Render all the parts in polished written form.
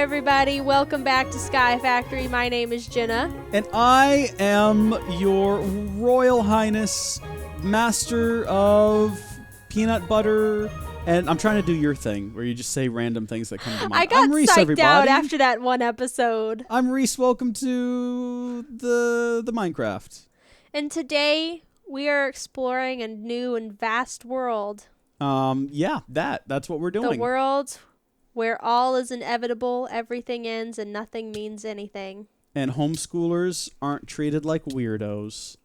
everybody. Welcome back to Sky Factory. My name is Jenna. And I am your Royal Highness, Master of Peanut Butter. And I'm trying to do your thing, where you just say random things that come to mind. I got I'm Rees, psyched everybody. out after that one episode. I'm Rees. Welcome to the Minecraft. And today, we are exploring a new and vast world. Yeah, that's what we're doing. The world where all is inevitable, everything ends, and nothing means anything. And homeschoolers aren't treated like weirdos.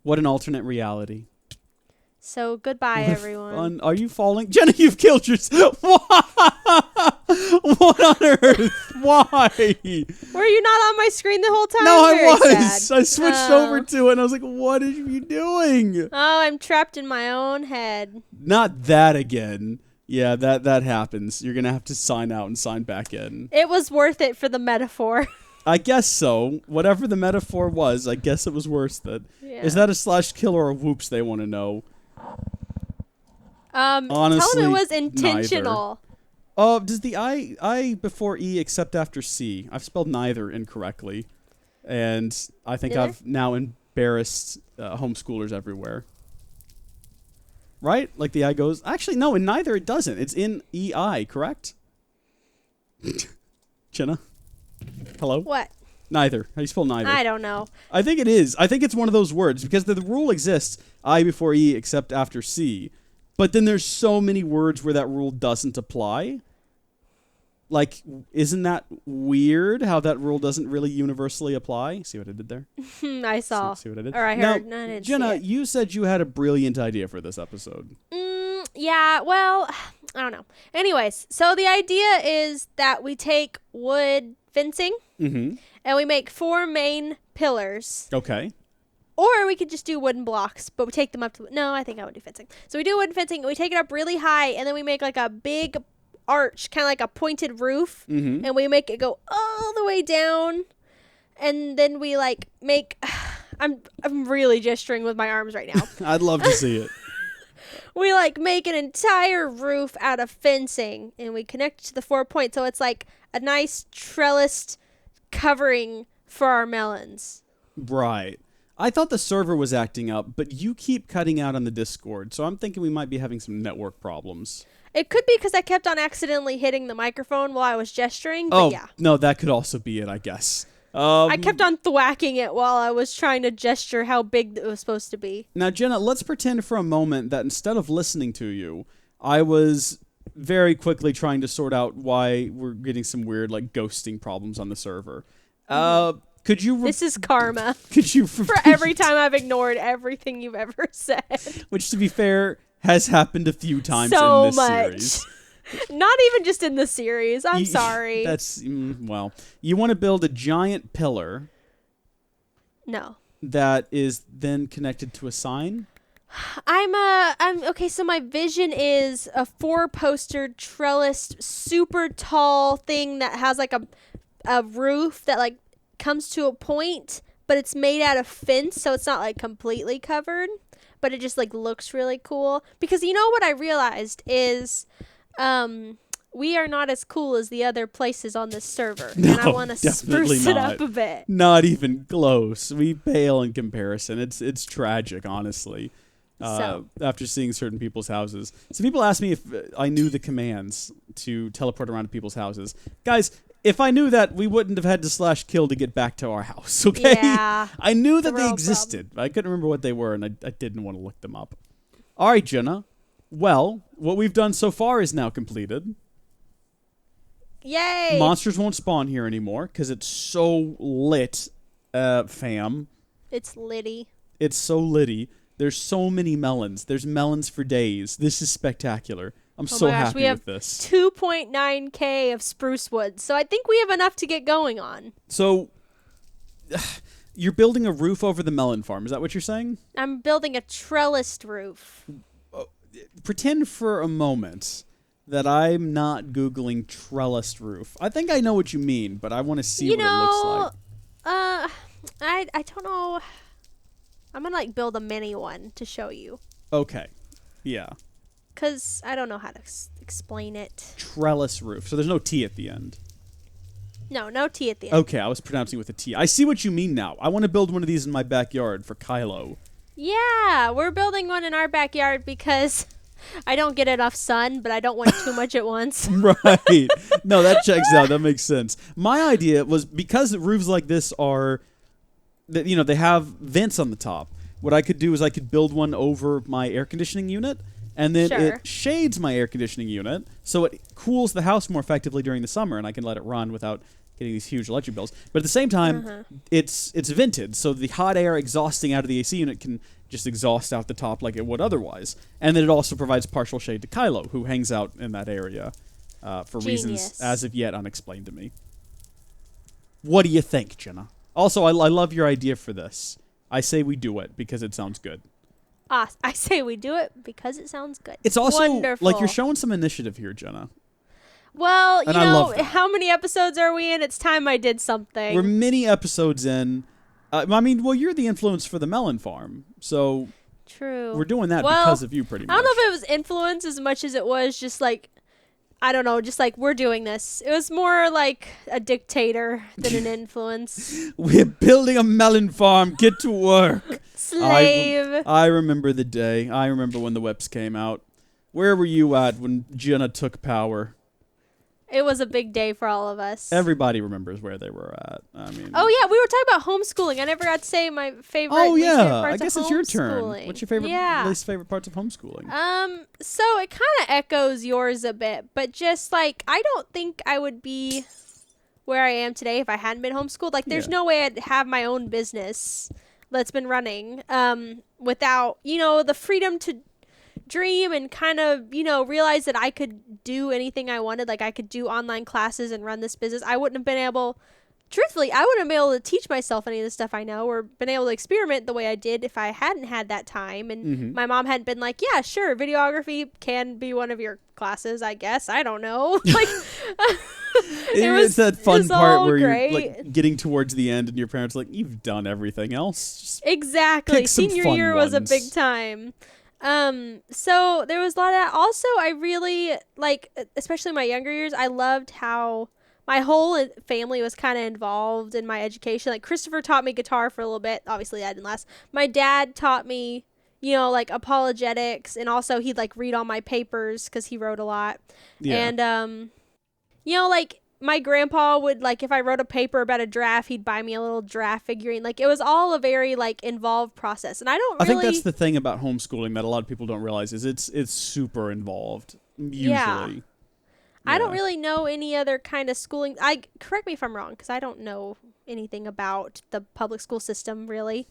What an alternate reality. So, goodbye, everyone. Fun. Are you falling? Jenna, you've killed yourself. What on earth? Why? Were you not on my screen the whole time? No, I Very was. sad. I switched over to it, and I was like, what are you doing? Oh, I'm trapped in my own head. Not that again. Yeah, that happens. You're going to have to sign out and sign back in. It was worth it for the metaphor. I guess so. Whatever the metaphor was, I guess it was worth it. Yeah. Is that a slash kill or a whoops, they want to know? Honestly, tell them it was intentional. Does the I before E except after C? I've spelled neither incorrectly. And I think Neither? I've now embarrassed homeschoolers everywhere. Right? Like the I goes... Actually, no, in neither it doesn't. It's in EI, correct? Jenna? Hello? What? Neither. How do you spell neither? I don't know. I think it is. I think it's one of those words because the rule exists, I before E except after C. But then there's so many words where that rule doesn't apply. Like, isn't that weird how that rule doesn't really universally apply? See what I did there? I saw. See what I did? Or I heard. No, I didn't Jenna, see it. you said you had a brilliant idea for this episode. Yeah, well, I don't know. Anyways, so the idea is that we take wood fencing Mm-hmm. and we make 4 main pillars. Okay. Or we could just do wooden blocks, but we take them up to... No, I think I would do fencing. So we do wooden fencing, and we take it up really high, and then we make like a big arch, kind of like a pointed roof, Mm-hmm. and we make it go all the way down, and then we like make... I'm really gesturing with my arms right now. I'd love to see it. We like make an entire roof out of fencing, and we connect it to the 4 points, so it's like a nice trellised covering for our melons. Right. I thought the server was acting up, but you keep cutting out on the Discord, so I'm thinking we might be having some network problems. It could be because I kept on accidentally hitting the microphone while I was gesturing, but yeah. No, that could also be it, I guess. I kept on thwacking it while I was trying to gesture how big it was supposed to be. Now, Jenna, let's pretend for a moment that instead of listening to you, I was very quickly trying to sort out why we're getting some weird, like, ghosting problems on the server. Could you... This is karma. Could you... For every time I've ignored everything you've ever said. Which, to be fair, has happened a few times So in this much. series. Not even just in the series. I'm sorry. That's... well, you want to build a giant pillar... No. That is then connected to a sign? I'm okay, so my vision is a 4-poster trellised super tall thing that has like a roof that like comes to a point, but it's made out of fence, so it's not like completely covered, but it just like looks really cool. Because you know what I realized is we are not as cool as the other places on this server. No, and I want to spruce it up a bit. Not even close. We pale in comparison. It's tragic, honestly. After seeing certain people's houses. So people ask me if I knew the commands to teleport around to people's houses. Guys, if I knew that, we wouldn't have had to slash kill to get back to our house, okay? Yeah. I knew that they real existed. I couldn't remember what they were, and I didn't want to look them up. All right, Jenna. Well, what we've done so far is now completed. Yay! Monsters won't spawn here anymore because it's so lit, fam. It's litty. It's so litty. There's so many melons. There's melons for days. This is spectacular. I'm so happy with this. 2.9K of spruce wood, so I think we have enough to get going on. So, you're building a roof over the melon farm. Is that what you're saying? I'm building a trellised roof. Pretend for a moment that I'm not Googling trellised roof. I think I know what you mean, but I want to see what it looks like. I don't know. I'm gonna like build a mini one to show you. Okay. Yeah. Because I don't know how to explain it. Trellis roof. So there's no T at the end. No T at the end. Okay, I was pronouncing it with a T. I see what you mean now. I want to build one of these in my backyard for Kylo. Yeah, we're building one in our backyard because I don't get enough sun, but I don't want too much at once. Right. No, that checks out. That makes sense. My idea was because roofs like this are, they have vents on the top. What I could do is I could build one over my air conditioning unit, and then it shades my air conditioning unit, so it cools the house more effectively during the summer, and I can let it run without getting these huge electric bills. But at the same time, it's vented, so the hot air exhausting out of the AC unit can just exhaust out the top like it would otherwise. And then it also provides partial shade to Kylo, who hangs out in that area for reasons as of yet unexplained to me. What do you think, Jenna? Also, I love your idea for this. I say we do it because it sounds good. I say we do it because it sounds good. It's also wonderful. like you're showing some initiative here, Jenna. Well, how many episodes are we in? It's time I did something. We're many episodes in. You're the influence for the melon farm, so true. We're doing that because of you, pretty much. I don't know if it was influence as much as it was just like, I don't know, just like we're doing this. It was more like a dictator than an influence. We're building a melon farm. Get to work. Slave. I remember the day. I remember when the whips came out. Where were you at when Jenna took power? It was a big day for all of us. Everybody remembers where they were at. Oh yeah, we were talking about homeschooling. I never got to say my favorite. Oh yeah, parts I guess of it's your turn. What's your favorite, least favorite parts of homeschooling? So it kind of echoes yours a bit, but just like I don't think I would be where I am today if I hadn't been homeschooled. Like, there's no way I'd have my own business that's been running without the freedom to dream and kind of realize that I could do anything I wanted. Like, I could do online classes and run this business. I wouldn't have been able to teach myself any of the stuff I know or been able to experiment the way I did if I hadn't had that time and my mom hadn't been like, yeah, sure, videography can be one of your classes, I guess. I don't know. Like, it's that fun part where you're like getting towards the end and your parents are like, you've done everything else. Just exactly. Senior year was a big time. So there was a lot of that. Also, I really especially my younger years, I loved how my whole family was kind of involved in my education. Like, Christopher taught me guitar for a little bit. Obviously that didn't last. My dad taught me, apologetics, and also he'd read all my papers because he wrote a lot. Yeah. And my grandpa would, if I wrote a paper about a draft, he'd buy me a little draft figurine. Like, it was all a very, involved process. And I think that's the thing about homeschooling that a lot of people don't realize is it's super involved, usually. Yeah. I don't really know any other kind of schooling. Correct me if I'm wrong, because I don't know anything about the public school system, really.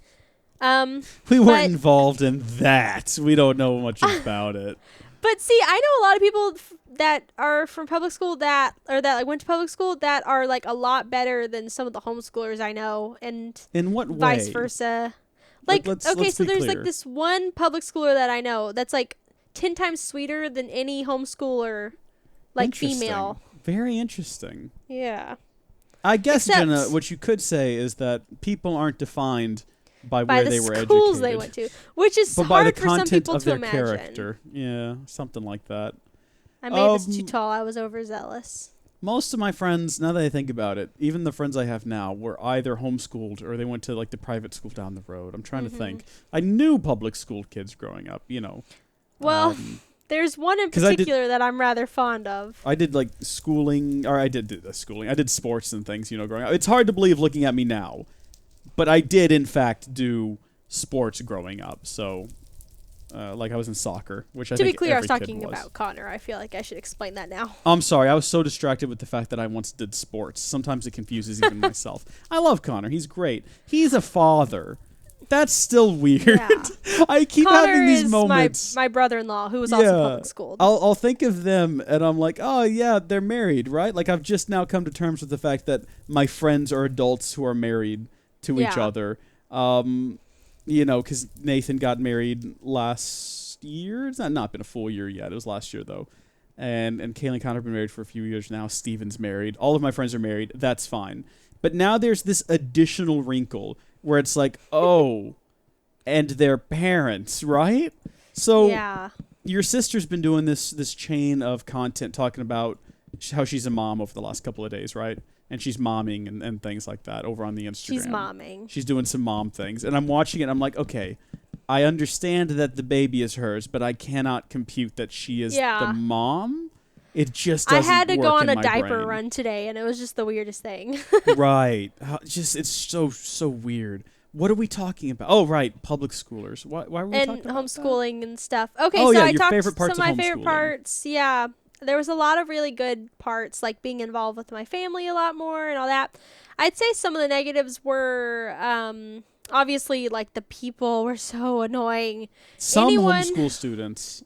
We weren't involved in that. We don't know much about it. But see, I know a lot of people that are from public school that went to public school that are a lot better than some of the homeschoolers I know, and in what way? Vice versa. Let's so there's clear. This one public schooler that I know that's 10 times sweeter than any homeschooler, female. Very interesting. Yeah. I guess, Jenna, what you could say is that people aren't defined by where they were educated. By the schools they went to, which is hard for some people to imagine. But by the content of their character. Yeah, something like that. I made this too tall. I was overzealous. Most of my friends, now that I think about it, even the friends I have now, were either homeschooled or they went to the private school down the road. I'm trying to think. I knew public school kids growing up, Well, there's one in particular that I'm rather fond of. I did schooling, or I did schooling. I did sports and things, growing up. It's hard to believe looking at me now. But I did, in fact, do sports growing up. So, I was in soccer, which I think every kid was. To be clear, I was talking about Connor. I feel like I should explain that now. I'm sorry. I was so distracted with the fact that I once did sports. Sometimes it confuses even myself. I love Connor. He's great. He's a father. That's still weird. Yeah. I keep having these moments. My brother-in-law, who was also public schooled. I'll think of them, and I'm like, oh, yeah, they're married, right? I've just now come to terms with the fact that my friends are adults who are married to each other, because Nathan got married last year. It's not been a full year yet. It was last year, though. And Kaylee and Connor have been married for a few years now. Steven's married. All of my friends are married. That's fine. But now there's this additional wrinkle where it's and their parents, right? So your sister's been doing this chain of content talking about how she's a mom over the last couple of days, right? And she's momming and things like that over on the Instagram. She's momming. She's doing some mom things. And I'm watching it, and I'm like, okay, I understand that the baby is hers, but I cannot compute that she is the mom. It just doesn't work. I had to go on a diaper brain. run today, and it was just the weirdest thing. Right. It's so weird. What are we talking about? Oh, right, public schoolers. Why were we talking about homeschooling that? And stuff. Okay, so I your talked favorite parts some of my of favorite homeschooling. parts. Yeah, there was a lot of really good parts, like being involved with my family a lot more and all that. I'd say some of the negatives were obviously like the people were so annoying. Some homeschool students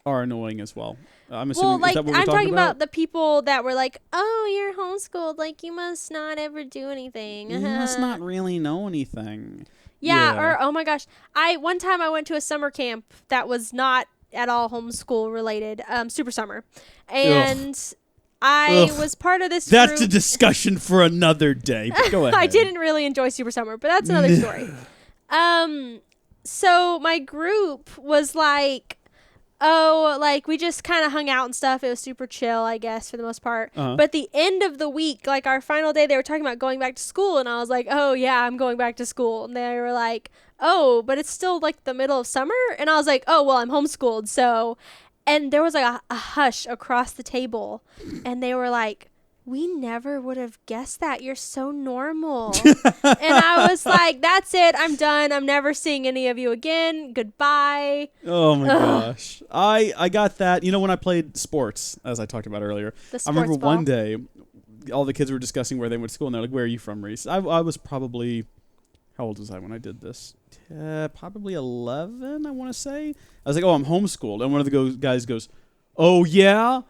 are annoying as well. I'm assuming. Well, like, is that what we're I'm talking about the people that were like, "Oh, you're homeschooled. Like, you must not ever do anything. You must not really know anything." Yeah. Or oh my gosh, one time I went to a summer camp that was not at all homeschool related, super summer, and I was part of this. That's group. a discussion for another day. But go ahead. I didn't really enjoy super summer, but that's another story. So my group was like, oh, like we just kind of hung out and stuff. It was super chill, I guess, for the most part. But the end of the week, like our final day, they were talking about going back to school. And I was like, oh, yeah, I'm going back to school. And they were like, oh, but it's still like the middle of summer. And I was like, oh, well, I'm homeschooled. So, and there was like a hush across the table. And they were like, we never would have guessed that. You're so normal. And I was like, that's it. I'm done. I'm never seeing any of you again. Goodbye. Oh my gosh. I got that. You know, when I played sports, as I talked about earlier, I remember one day all the kids were discussing where they went to school, and they're like, where are you from, Reese? I was probably, how old was I when I did this? Probably 11, I want to say. I was like, oh, I'm homeschooled. And one of the guys goes, oh, yeah?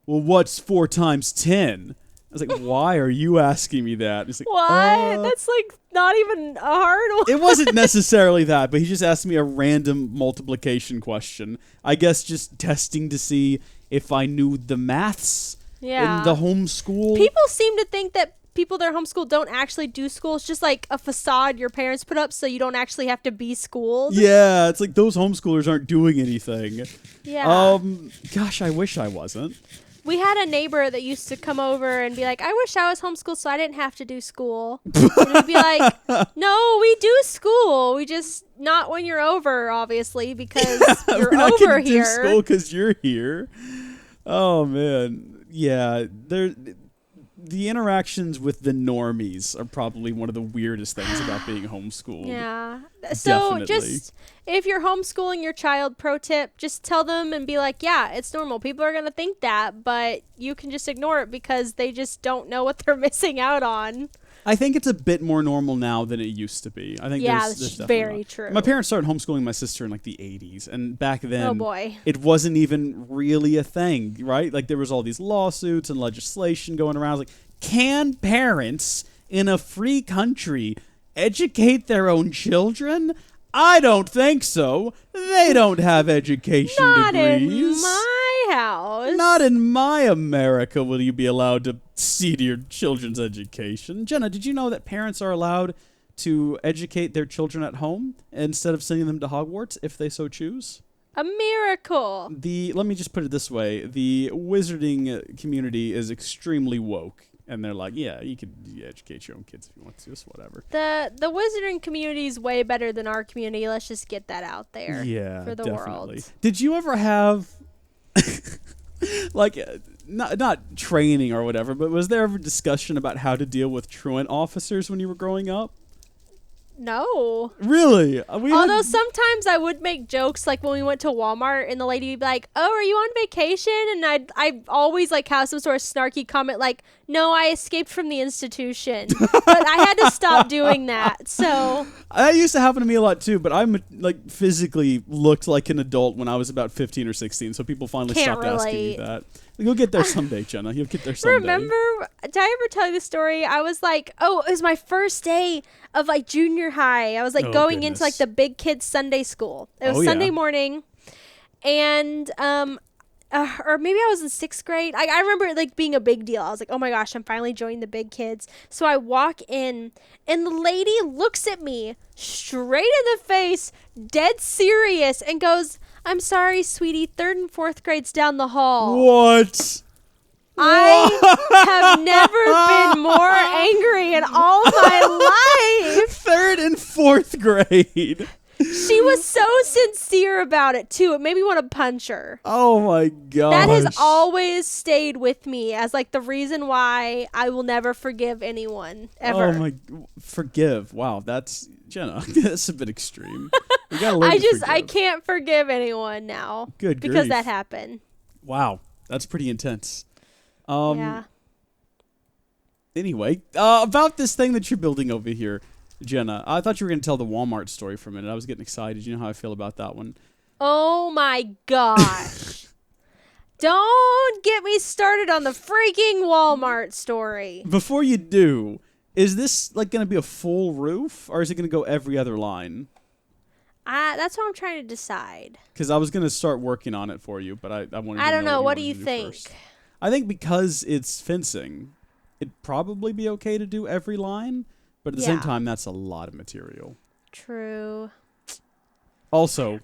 Well, what's 4 times 10? I was like, why are you asking me that? He's like, what? That's like not even a hard one. It wasn't necessarily that, but he just asked me a random multiplication question. I guess just testing to see if I knew the maths in the homeschool. People seem to think that people that are homeschooled don't actually do school. It's just like a facade your parents put up so you don't actually have to be schooled. Yeah, it's like those homeschoolers aren't doing anything. Yeah. Gosh, I wish I wasn't. We had a neighbor that used to come over and be like, I wish I was homeschooled so I didn't have to do school. And we'd be like, no, we do school. We just, not when you're over, obviously, because you're not over gonna here. Do school because you're here. Oh, man. Yeah, the interactions with the normies are probably one of the weirdest things about being homeschooled. Yeah. So Definitely. just, if you're homeschooling your child, pro tip, just tell them and be like, yeah, it's normal. People are going to think that, but you can just ignore it because they just don't know what they're missing out on. I think it's a bit more normal now than it used to be. I think there's very true. My parents started homeschooling my sister in like the 80s, and back then, oh boy, it wasn't even really a thing, right? Like there was all these lawsuits and legislation going around. I was like, can parents in a free country educate their own children? I don't think so. They don't have education Not degrees. In my house. Not in my America will you be allowed to see to your children's education. Jenna, did you know that parents are allowed to educate their children at home instead of sending them to Hogwarts if they so choose? A miracle. Let me just put it this way. The wizarding community is extremely woke. And they're like, yeah, you can educate your own kids if you want to, just whatever. The wizarding community is way better than our community. Let's just get that out there. For the definitely. world. Did you ever have, like, not training or whatever, but was there ever discussion about how to deal with truant officers when you were growing up? No. Really? Although sometimes I would make jokes, like when we went to Walmart and the lady would be like, oh, are you on vacation? And I'd always like have some sort of snarky comment like, no, I escaped from the institution. But I had to stop doing that. So that used to happen to me a lot too, but I'm like physically looked like an adult when I was about 15 or 16. So people finally stopped asking me that. You'll get there someday, Jenna. You'll get there someday. Remember, did I ever tell you the story? I was like, it was my first day of like junior high. I was like going into like the big kids Sunday school. It was Sunday morning. And, or maybe I was in 6th grade. I remember it like being a big deal. I was like, oh my gosh, I'm finally joining the big kids. So I walk in and the lady looks at me straight in the face, dead serious, and goes, I'm sorry, sweetie, 3rd and 4th grade's down the hall. What? I have never been more angry in all my life. 3rd and 4th grade. She was so sincere about it, too. It made me want to punch her. Oh, my God. That has always stayed with me as, like, the reason why I will never forgive anyone, ever. Oh, my... Forgive. Wow, that's... Jenna, that's a bit extreme. You gotta learn to forgive. I can't forgive anyone now. Good grief. Because that happened. Wow, that's pretty intense. Yeah. Anyway, about this thing that you're building over here, Jenna, I thought you were going to tell the Walmart story for a minute. I was getting excited. You know how I feel about that one. Oh, my gosh. Don't get me started on the freaking Walmart story. Before you do, is this like going to be a full roof, or is it going to go every other line? That's what I'm trying to decide. Because I was going to start working on it for you, but I wanted to I don't know. What do you you think? First. I think because it's fencing, it'd probably be okay to do every line, but at the same time, that's a lot of material. True. Also,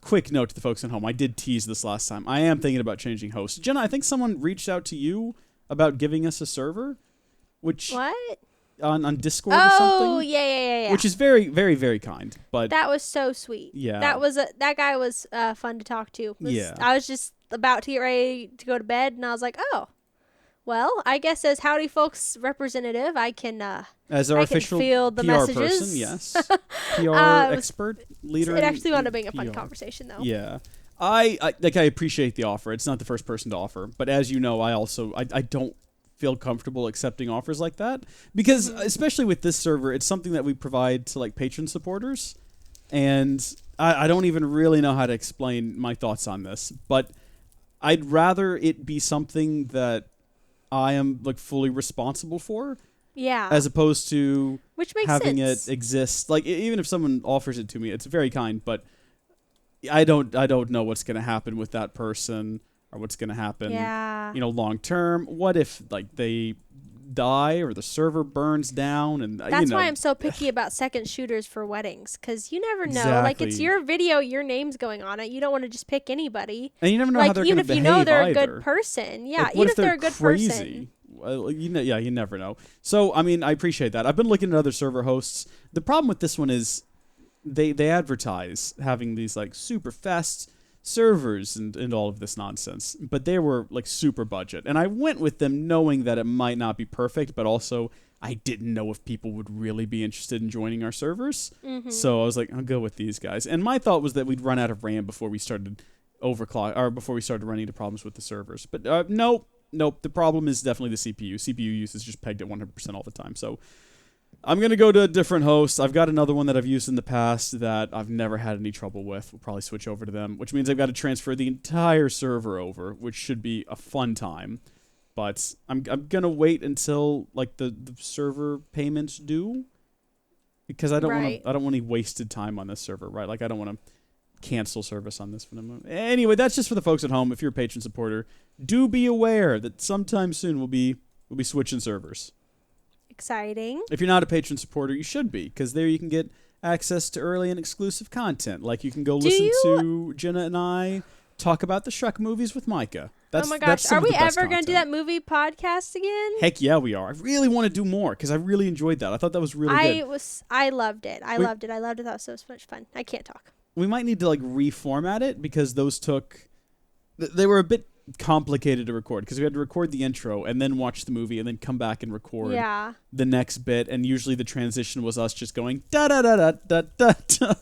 quick note to the folks at home. I did tease this last time. I am thinking about changing hosts. Jenna, I think someone reached out to you about giving us a server. Which what? On Discord or something? Oh, yeah. Which is very, very, very kind. But that was so sweet. Yeah. That guy was fun to talk to. Yeah. I was just about to get ready to go to bed, and I was like, oh, well, I guess as Howdy Folks representative, I can as our official field the PR messages. person, yes. PR expert, leader. It actually wound up being a fun conversation, though. Yeah. I appreciate the offer. It's not the first person to offer. But as you know, I don't feel comfortable accepting offers like that. Because, especially with this server, it's something that we provide to, like, patron supporters. And I don't even really know how to explain my thoughts on this. But I'd rather it be something that I am like fully responsible for, as opposed to which makes having sense. it exist. Like even if someone offers it to me, it's very kind, but I don't know what's going to happen with that person or what's going to happen, long term. What if like they die or the server burns down? And that's why I'm so picky about second shooters for weddings, because you never know. Exactly. Like it's your video, your name's going on it. You don't want to just pick anybody. And you never know like, how they're going to behave. Even if you know they're either. a good person, like, even if they're a good crazy? person. Well, you never know. So I mean, I appreciate that. I've been looking at other server hosts. The problem with this one is they advertise having these like super fast servers and all of this nonsense, but they were like super budget, and I went with them knowing that it might not be perfect, but also I didn't know if people would really be interested in joining our servers. So I was like, I'll go with these guys. And my thought was that we'd run out of RAM before we started before we started running into problems with the servers. But nope. The problem is definitely the CPU. CPU use is just pegged at 100% all the time. So I'm going to go to a different host. I've got another one that I've used in the past that I've never had any trouble with. We'll probably switch over to them, which means I've got to transfer the entire server over, which should be a fun time. But I'm going to wait until like the server payments due, because I don't want any wasted time on this server, right? Like I don't want to cancel service on this one. Anyway, that's just for the folks at home. If you're a patron supporter, do be aware that sometime soon we'll be switching servers. Exciting. If you're not a patron supporter, you should be, because there you can get access to early and exclusive content. Like you can go listen to Jenna and I talk about the Shrek movies with Micah. Oh my gosh, are we ever going to do that movie podcast again? Heck yeah, we are. I really want to do more because I really enjoyed that. I thought that was really good. I loved it. I loved it. That was so much fun. I can't talk. We might need to like reformat it, because those they were a bit complicated to record, because we had to record the intro and then watch the movie and then come back and record the next bit, and usually the transition was us just going da da da da da da da.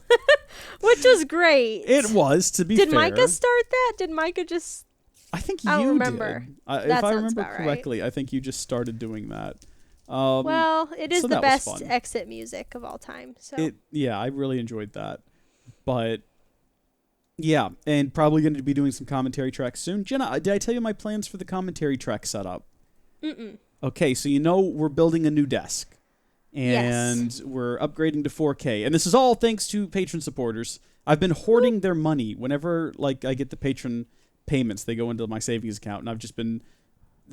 Which was great. It was, to be fair. Did Micah start that? Did Micah just... I think you I don't remember. did. If I remember correctly, I think you just started doing that. Well, it is the best exit music of all time. So I really enjoyed that. But yeah, and probably going to be doing some commentary tracks soon. Jenna, did I tell you my plans for the commentary track setup? Mm-mm. Okay, so we're building a new desk. And we're upgrading to 4K. And this is all thanks to patron supporters. I've been hoarding their money. Whenever like I get the patron payments, they go into my savings account, and I've just been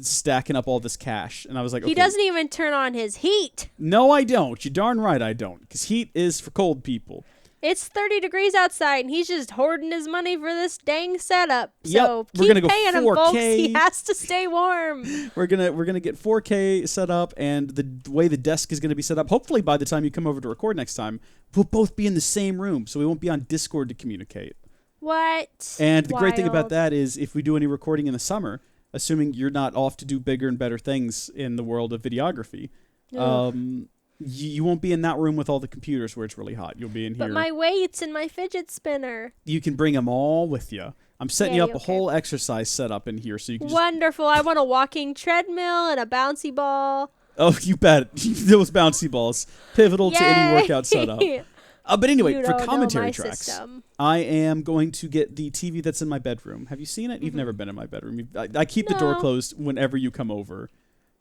stacking up all this cash. And I was like, he doesn't even turn on his heat. No, I don't. You're darn right I don't, because heat is for cold people. It's 30 degrees outside, and he's just hoarding his money for this dang setup. So we're gonna keep go paying him, 4K. folks. He has to stay warm. We're gonna get 4K set up, and the way the desk is gonna be set up. Hopefully, by the time you come over to record next time, we'll both be in the same room, so we won't be on Discord to communicate. What? And the great thing about that is, if we do any recording in the summer, assuming you're not off to do bigger and better things in the world of videography, you won't be in that room with all the computers where it's really hot. You'll be in here. But my weights and my fidget spinner. You can bring them all with you. I'm setting you up a whole exercise setup in here, so you can. Wonderful! I want a walking treadmill and a bouncy ball. Oh, you bet! Those bouncy balls, pivotal to any workout setup. But anyway, for commentary tracks, I am going to get the TV that's in my bedroom. Have you seen it? You've never been in my bedroom. I keep the door closed whenever you come over.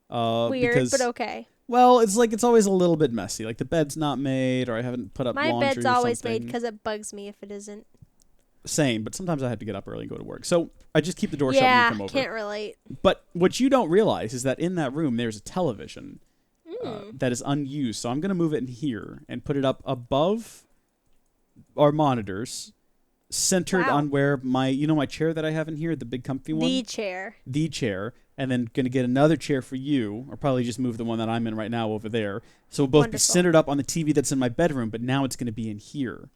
Weird, but okay. Well, it's always a little bit messy. Like the bed's not made, or I haven't put up laundry or something. My bed's always made because it bugs me if it isn't. Same, but sometimes I have to get up early and go to work. So I just keep the door shut when you come over. Yeah, can't relate. But what you don't realize is that in that room there's a television that is unused. So I'm going to move it in here and put it up above our monitors, centered on where my chair that I have in here, the big comfy one? The chair. And then going to get another chair for you, or probably just move the one that I'm in right now over there. So we'll both be centered up on the TV that's in my bedroom, but now it's going to be in here.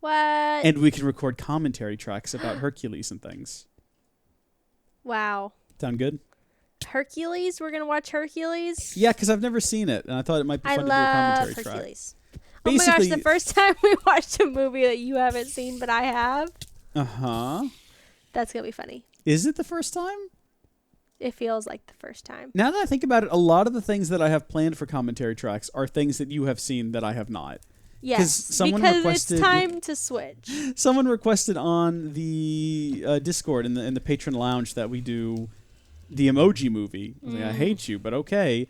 What? And we can record commentary tracks about Hercules and things. Wow. Sound good? Hercules? We're going to watch Hercules? Yeah, because I've never seen it, and I thought it might be fun to do a commentary track. Hercules. Oh my gosh, the first time we watched a movie that you haven't seen, but I have. Uh-huh. That's going to be funny. Is it the first time? It feels like the first time. Now that I think about it, a lot of the things that I have planned for commentary tracks are things that you have seen that I have not. Yes, because it's time to switch. Someone requested on the Discord in the patron lounge that we do the Emoji Movie. I was like, I hate you, but okay.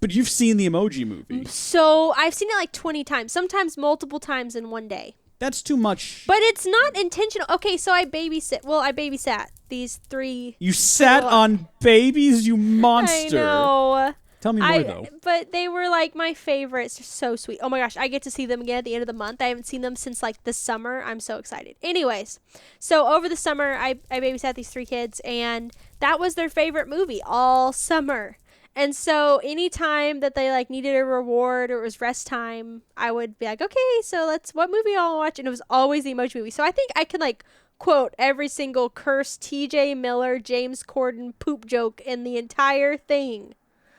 But you've seen the Emoji Movie. So I've seen it like 20 times, sometimes multiple times in one day. That's too much. But it's not intentional. Okay, so I babysat these 3. You sat on babies, you monster. I know. Tell me more, though. But they were like my favorites. They're so sweet. Oh my gosh, I get to see them again at the end of the month. I haven't seen them since like the summer. I'm so excited. Anyways, so over the summer, I babysat these 3 kids, and that was their favorite movie all summer. And so anytime that they like needed a reward or it was rest time, I would be like, okay, so what movie I'll watch? And it was always the Emoji Movie. So I think I can like quote every single cursed T.J. Miller, James Corden poop joke in the entire thing.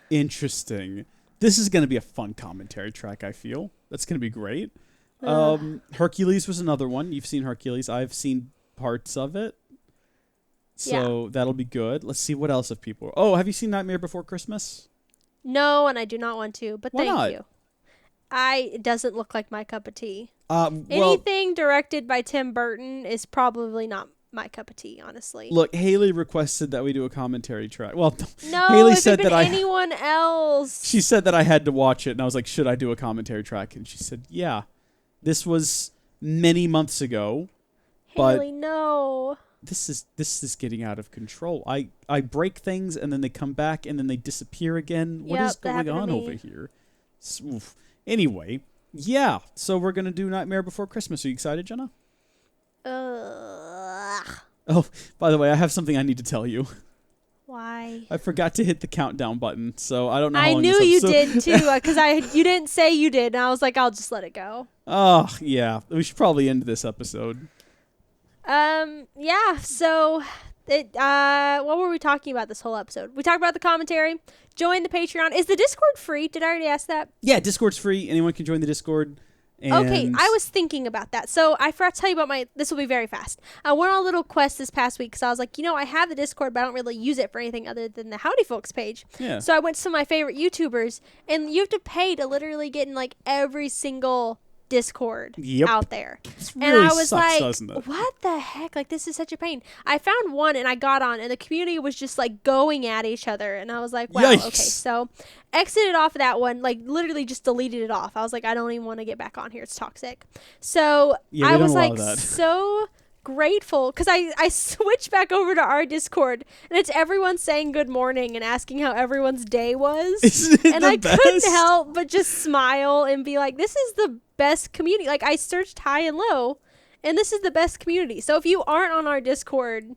Interesting. This is going to be a fun commentary track, I feel. That's going to be great. Hercules was another one. You've seen Hercules. I've seen parts of it. So that'll be good. Let's see what else have people. Oh, have you seen Nightmare Before Christmas? No, and I do not want to, but Why thank not? you. It doesn't look like my cup of tea. Anything directed by Tim Burton is probably not my cup of tea, honestly. Look, Haley requested that we do a commentary track. Well, no, Haley it said could that have been anyone else. She said that I had to watch it, and I was like, should I do a commentary track? And she said, yeah. This was many months ago. Haley, no. This is getting out of control. I break things, and then they come back, and then they disappear again. What is going on over here? Oof. Anyway, yeah. So we're going to do Nightmare Before Christmas. Are you excited, Jenna? Oh, by the way, I have something I need to tell you. Why? I forgot to hit the countdown button, so I don't know how long this episode... I knew you did, too, because you didn't say you did, and I was like, I'll just let it go. Oh, yeah. We should probably end this episode. Yeah, so... what were we talking about this whole episode? We talked about the commentary. Join the Patreon. Is the Discord free? Did I already ask that? Yeah, Discord's free. Anyone can join the Discord. And okay, I was thinking about that. So I forgot to tell you about this will be very fast. I went on a little quest this past week because I was like, I have the Discord, but I don't really use it for anything other than the Howdy Folks page. Yeah. So I went to some of my favorite YouTubers, and you have to pay to literally get in like every single Discord out there. Really, and I was like, what the heck? Like, this is such a pain. I found one and I got on, and the community was just like going at each other, and I was like, wow. Yikes. Okay, so exited off of that one, like literally just deleted it off. I was like, I don't even want to get back on here. It's toxic. So I was like so grateful because I switched back over to our Discord and it's everyone saying good morning and asking how everyone's day was. Isn't it And the I best? couldn't help but just smile and be like, this is the best community. Like, I searched high and low and this is the best community. So if you aren't on our Discord,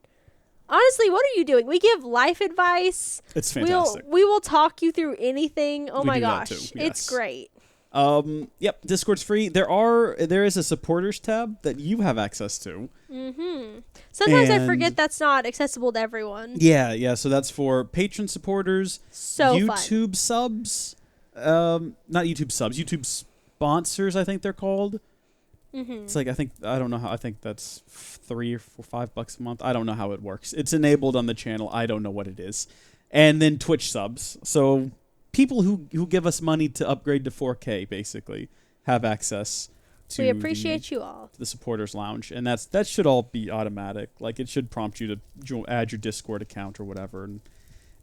honestly, what are you doing? We give life advice. It's fantastic. We will talk you through anything. Oh We my do that gosh. too, yes. It's great. Yep, Discord's free. There is a supporters tab that you have access to. Sometimes I And- forget that's not accessible to everyone. Yeah. So that's for patron supporters, So fun. YouTube subs, not YouTube subs, YouTube sponsors. I think they're called. It's like I don't know how. I think that's $3 or $5 a month. I don't know how it works. It's enabled on the channel. I don't know what it is. And then Twitch subs. So people who give us money to upgrade to 4K basically have access to We appreciate you all. the supporters lounge, and that should all be automatic. Like, it should prompt you to add your Discord account or whatever,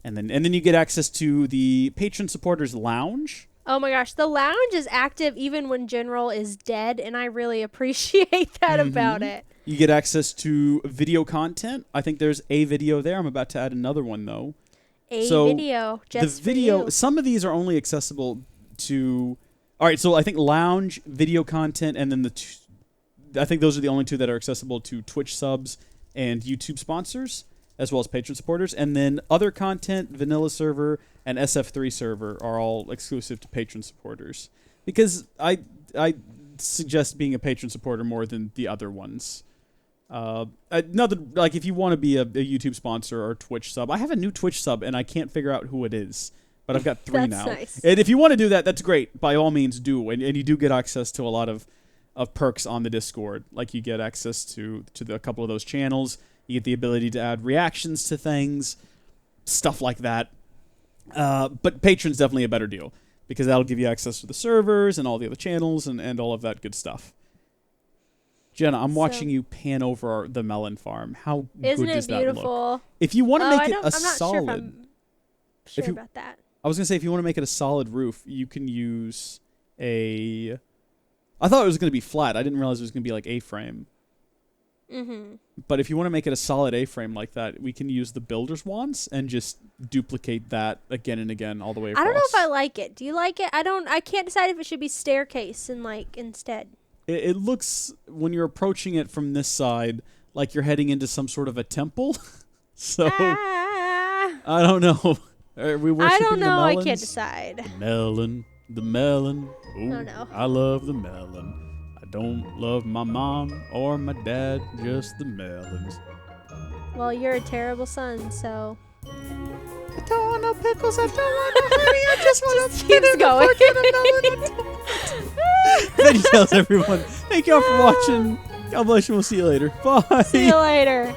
and then you get access to the patron supporters lounge. Oh my gosh, the lounge is active even when General is dead, and I really appreciate that about it. You get access to video content. I think there's a video there. I'm about to add another one though. Video just the video. for you. Some of these are only accessible to. All right, so I think lounge, video content, and then I think those are the only two that are accessible to Twitch subs and YouTube sponsors, as well as patron supporters. And then other content, vanilla server, and SF3 server are all exclusive to patron supporters. Because I suggest being a patron supporter more than the other ones. Like, if you want to be a YouTube sponsor or Twitch sub, I have a new Twitch sub and I can't figure out who it is. But I've got 3 That's now. nice. And if you want to do that, that's great. By all means, do. And you do get access to a lot of perks on the Discord. Like, you get access to a couple of those channels. You get the ability to add reactions to things, stuff like that. But Patreon's definitely a better deal because that'll give you access to the servers and all the other channels and all of that good stuff. Jenna, I'm watching you pan over the melon farm. How Isn't good it does that beautiful? look? If you want to make it I'm a not solid... sure if I'm sure about that. I was going to say, if you want to make it a solid roof, you can use a... I thought it was going to be flat. I didn't realize it was going to be like A-frame. But if you want to make it a solid A-frame like that, we can use the builder's wands and just duplicate that again and again all the way across. I don't know if I like it. Do you like it? I can't decide if it should be staircase and like instead. It looks, when you're approaching it from this side, like you're heading into some sort of a temple. So, I don't know. Are we worshiping I don't the know. I melons? can't decide. The melon. Ooh, Oh, no. I love the melon. I don't love my mom or my dad, just the melons. Well, you're a terrible son, so. I don't want no pickles, I don't want no honey, I just want Just keeps going. Then he tells everyone, thank y'all for watching. God bless you, we'll see you later. Bye. See you later.